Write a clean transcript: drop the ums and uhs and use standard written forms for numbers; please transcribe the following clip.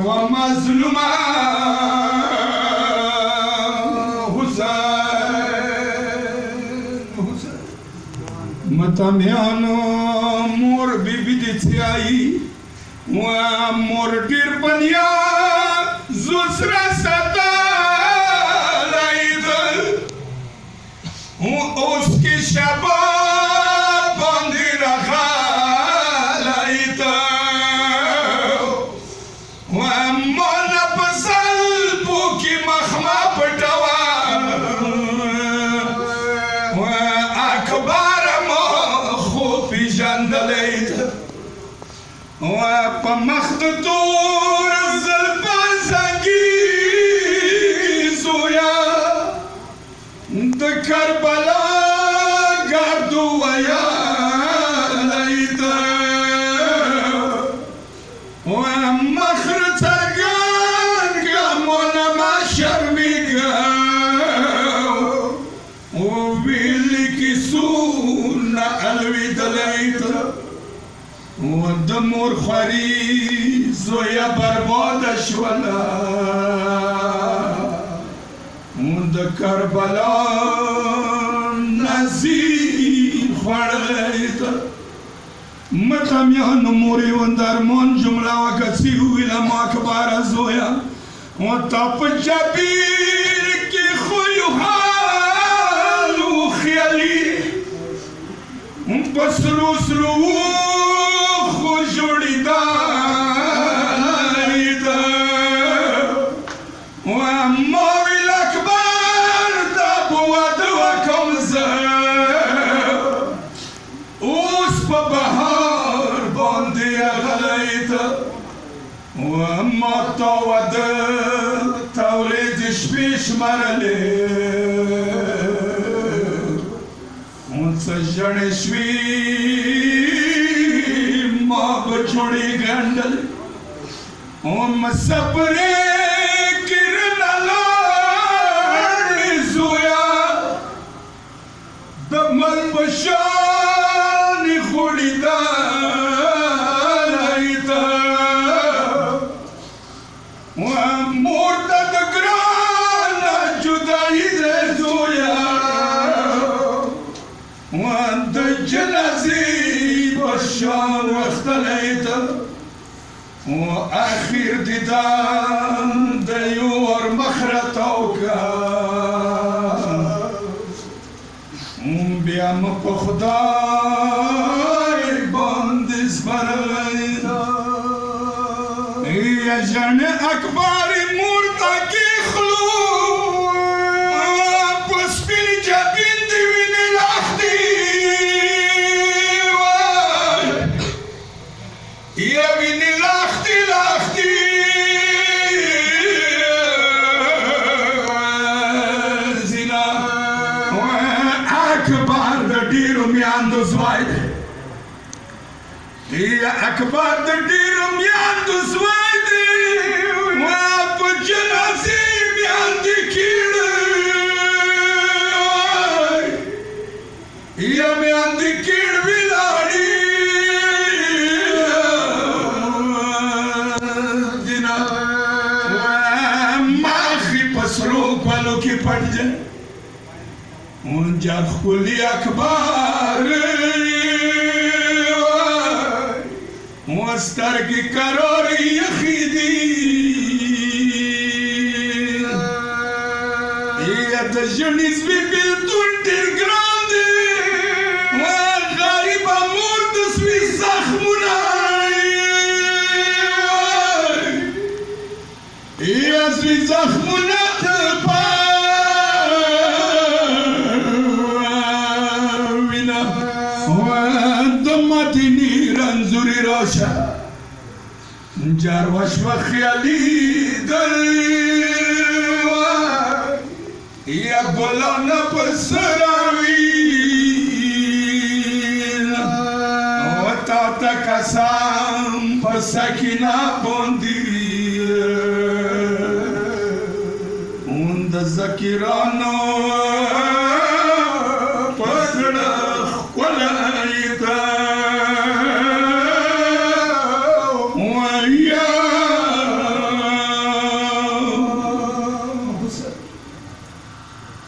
ومظلومة متمیانو مور بی بی دی تیایی و مور دیر پنیا زوسرا ستا لائد اس کی شباب باندی رخا لائد و مون پسل پوکی مخما پٹوا و اکبر ومخدور الزلبان زنگی زویا د کربلا گردو ویا لیدا ومخر ترگان گامونا ما شرمیگا وویلی کی سونا الوید لیدا و د مور خواري زویا برباد شولا و د کربلا نزی خوړلې متمیان موري و درمون جمله وکسی ویلا ما کبار زویا و تپ جبیر کی خویو حالو خیالی پسرو سرو جوڑی دائیدا و مویل اکبر دا بود و کمزه اوس پا بهار باندی اغلیدا و ما تاود تولیدش پیش مرلی اون سجنش وی ما بچوڑی گندل ام سپرے کرنا لاری زویا دمل بشانی خوڑی دارائیتا مورتا دگرانا جدائی دے زویا د جنازی بشان وقت لیتا و آخر دیدن دیور مخرطاو کا بیام پا خدای باندیز برلیتا یا جن اکباری مورتا کی خلو پس پیلی جبین دیوینی لاختی یا وینی لاختی لاختی زینا اکبر د ډیرو میاندو زوای دی یا اکبر د ډیرو میاندو زوای دی و په جنازې میاندې کیړه یا میاندې کیړ ویلاړي की पड़ जाए जब खुली अखबार मस्तर की करोड़ यखीदी ये तजनीस भी बिल्कुल टिरग्रांडे गरीब मुर्द स्वी जख्मुना ये स्वी जख्मुना جاروش و خیالی دل یا گلان پسراوی و تا تا کسام پسکینا بندی اون د زکرانو